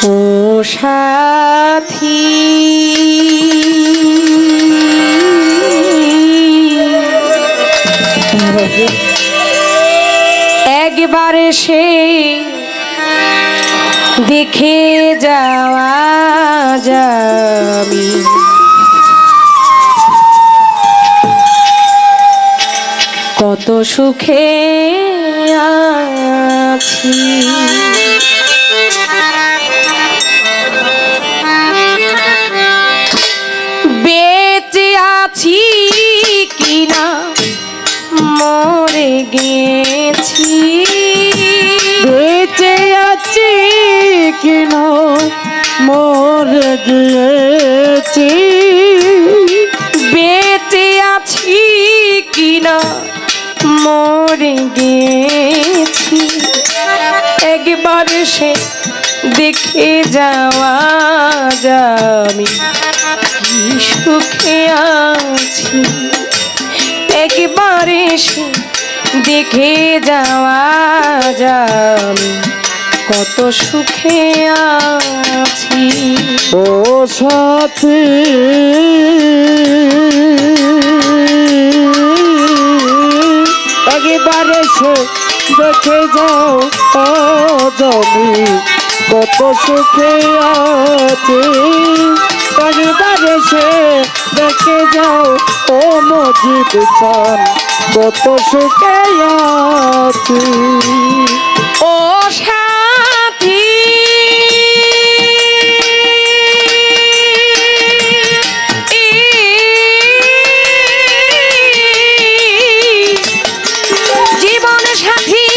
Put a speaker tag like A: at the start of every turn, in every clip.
A: ও সাথী একবার সে দেখে যাওয়া যাবি কত সুখে আছি বেঁচে আছি কিনা মরে গেছি
B: বেঁচে আছি কিনা মরে গিয়েছি
A: বেঁচে আছি কিনা মরে গেছি একবার সে দেখে যাওয়া যাবি কি সুখে আছি একবার সে দেখে যাওয়া যাবি কত সুখে আছি
B: ও সাথী একবার এসে দেখে যাও আজ আমি কত সুখে আছি একবার এসে দেখে যাও ও মজিদ খান কত সুখে আছি
A: ও সাথী জীবন সাথী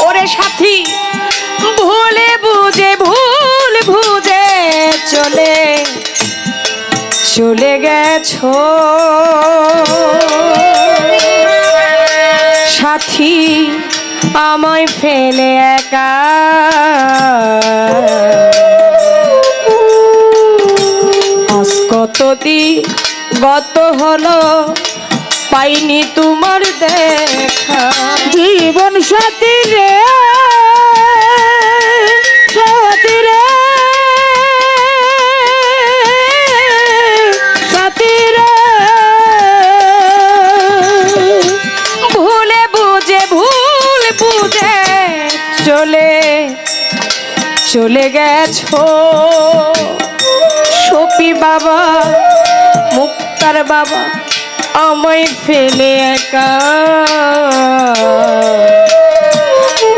A: ওরে সাথী ভুলে বুঝে ভুল বুঝে চলে গেছো সাথী আমায় ফেলে একা আজ কতদিন গত হলো পাইনি তোমার দেখা
B: জীবন সাথী রে সাথী রে সাথী রে
A: ভুলে বুঝে ভুল বুঝে চলে গেছো সপি বাবা মুক্তার বাবা আমায় ফেলে একা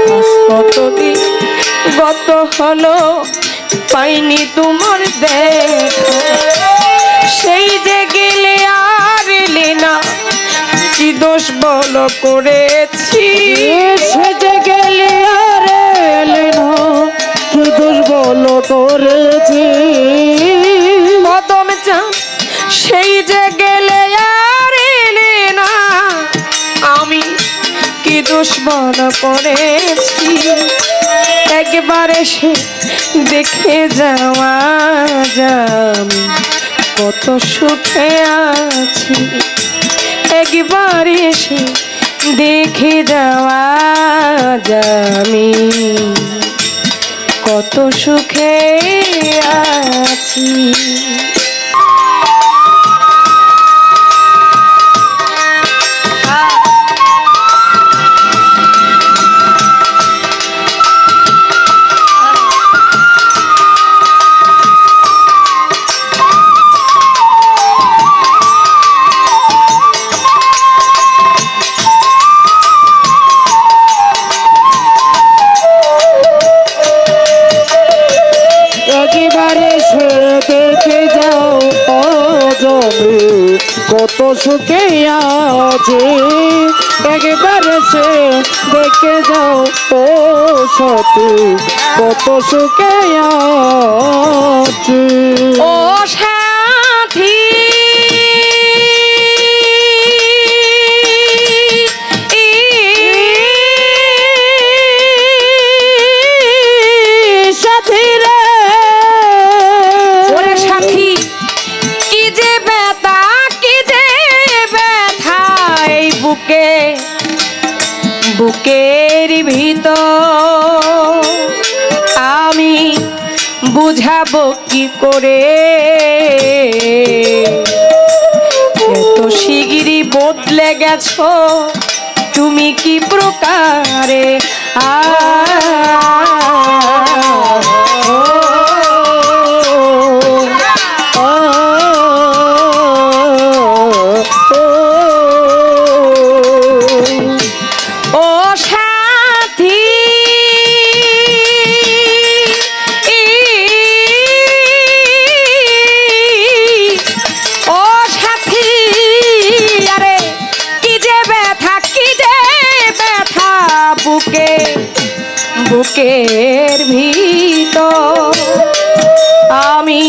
A: আজ কতদিন গত হলো পাইনি তোমার দেখা সেই যে গেলে আর এলে না কি দোষ বলো করেছি
B: সে যে গেলে আর এলে না কি দোষ বলো করেছি
A: কদম চান সেই যে গেলে আর এলে না আমি কি দোষ বলো করেছি একবার এসে দেখে যাওয়া যাবি কত সুখে আছি একবার এসে দেখে যাওয়া যাবি কত সুখে আছি
B: কত সুখে আছে একবার সে দেখে যাও ও সাথী কত সুখে আছে
A: ও সাথী
B: সাথী রে
A: ওরে সাথী কি যে ব্যথা এই বুকের ভিতর বুঝাবো কি করে, এত শিগগিরই বদলে গেছো তুমি কি প্রকারে। ও সাথী ও সাথী, আরে কি যে ব্যথা, কি যে ব্যথা বুকে, বুকের ভিতর আমি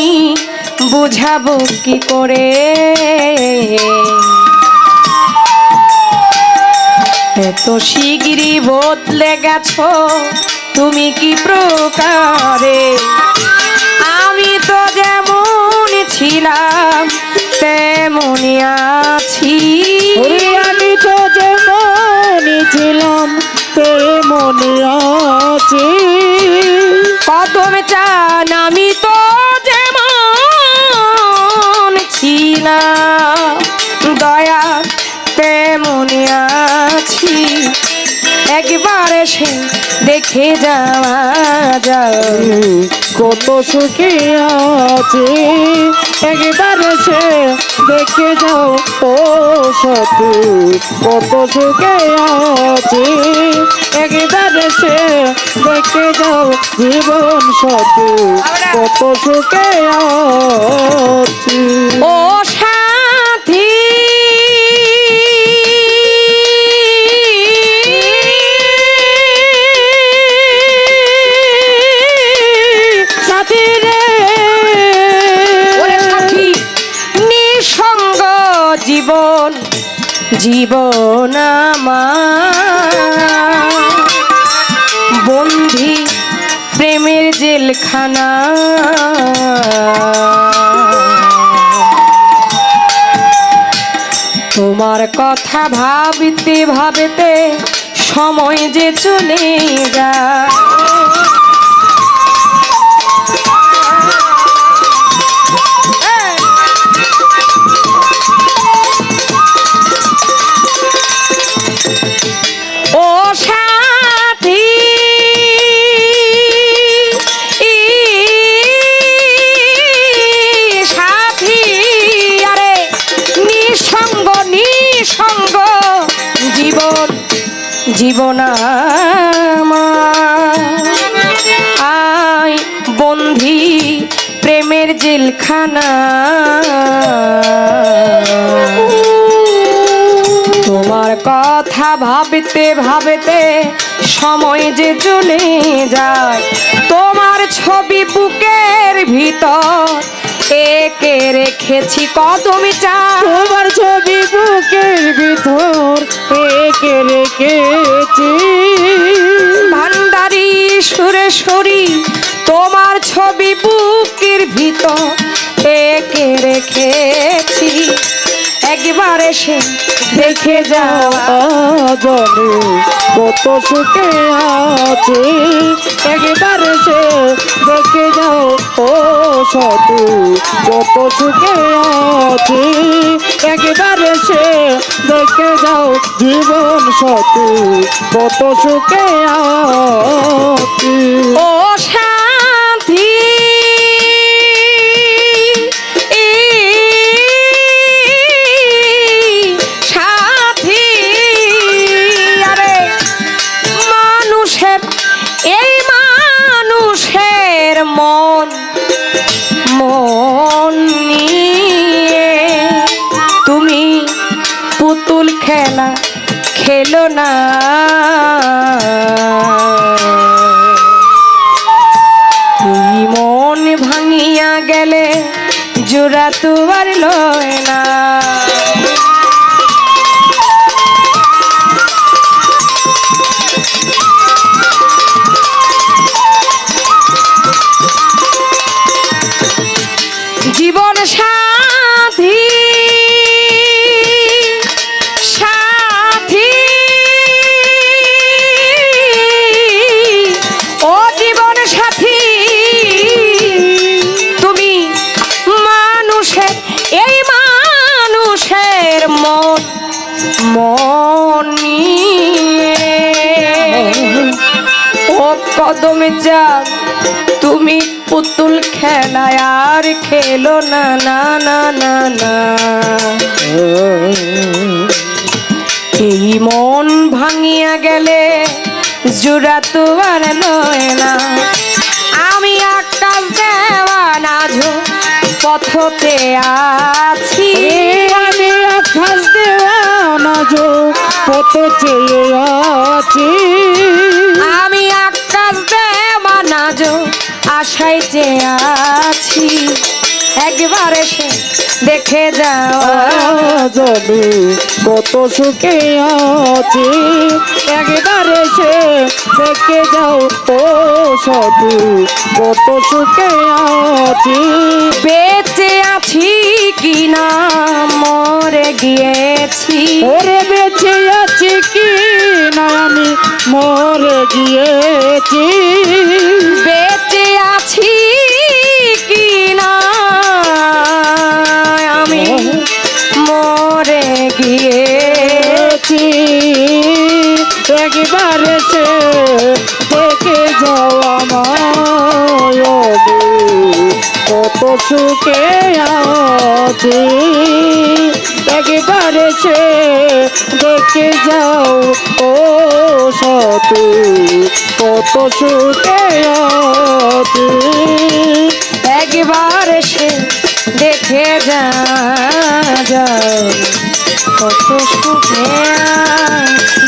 A: বুঝাবো কি করে, এত শিগগিরই বদলে গেছো তুমি কি প্রকারে। আমি তো যেমন ছিলাম তেমনই আছি,
B: আমি তো যেমনই ছিলাম তেমনই আছি।
A: কদম চান আমি তো যেমন ছিলাম দয়া তেমনই আছি, একবার এসে দেখে যাওয়া যায়
B: কত সুখে আছি, একবার সে দেখে যাও ও সাথী, কত সুখে আছি, একবার সে দেখে যাও জীবন সাথী, কত সুখে আছি।
A: ও সাথী
B: সাথী রে,
A: ওরে সাথী, নিঃসঙ্গ জীবন, জীবন আমার বন্ধি প্রেমের জেলখানা। তোমার কথা ভাবিতে ভাবিতে সময় যে চলে যায়, ও সাথী সাথী, আরে নিঃসঙ্গ নিঃসঙ্গ জীবন, জীবন আমার আয় বন্ধি প্রেমের জেলখানা। তোমার কথা ভাবতে ভাবতে সময় যে চলে যায়, তোমার ছবি বুকের ভিতর একে রেখেছি কদম চান,
B: তোমার ছবি বুকের ভিতর একে রেখেছি,
A: ভান্ডারি সুরেশ্বরী তোমার ছবি বুকের ভিতর একে রেখেছি, একবার এসে দেখে যাওয়া
B: জানি কত সুখে আছি, একবার সে দেখে যাও ও সাথী, কত সুখে আছি, একবার সে দেখে যাও জীবন সাথী, কত সুখে আছি।
A: ও সাথী সাথী, আরে মানুষের এই মানুষের মন, মন নিয়ে তুমি পুতুল খেলা খেলো না, এই মন ভাঙিয়া গেলে জোড়া তো আর লয় না। জীবন সাথী সাথী, ও জীবন সাথী, কদমে চাঁদ তুমি পুতুল খেলায় আর খেলো না না না না না। এই মন ভাঙিয়া গেলে জোড়া তো আর লয় না। আমি আকাশ দেওয়ানা ঝো পথতে আছি।
B: আমি আকাশ দেওয়ানা ঝো পথ চেয়ে আছি।
A: আমি আকাশ দেওয়ানা ঝো আশায় চেয়ে আছি। একবার এসে দেখে যাওয়া
B: যাবে কত সুখে আছি। একবার এসে দেখে যাও তো সাথী কত সুখে আছি।
A: বেঁচে আছি কি না মরে গিয়েছি।
B: ওরে বেঁচে আছি কি না আমি মরে গিয়েছি।
A: বেঁচে আছি কি না আমি মরে গিয়েছি।
B: একবার এসে দেখে যাও আমায় কত সুখে আছি। একবার এসে দেখে যাও ও সাথী কত সুখে আছি।
A: একবার এসে দেখে যাও কত সুখে আছি।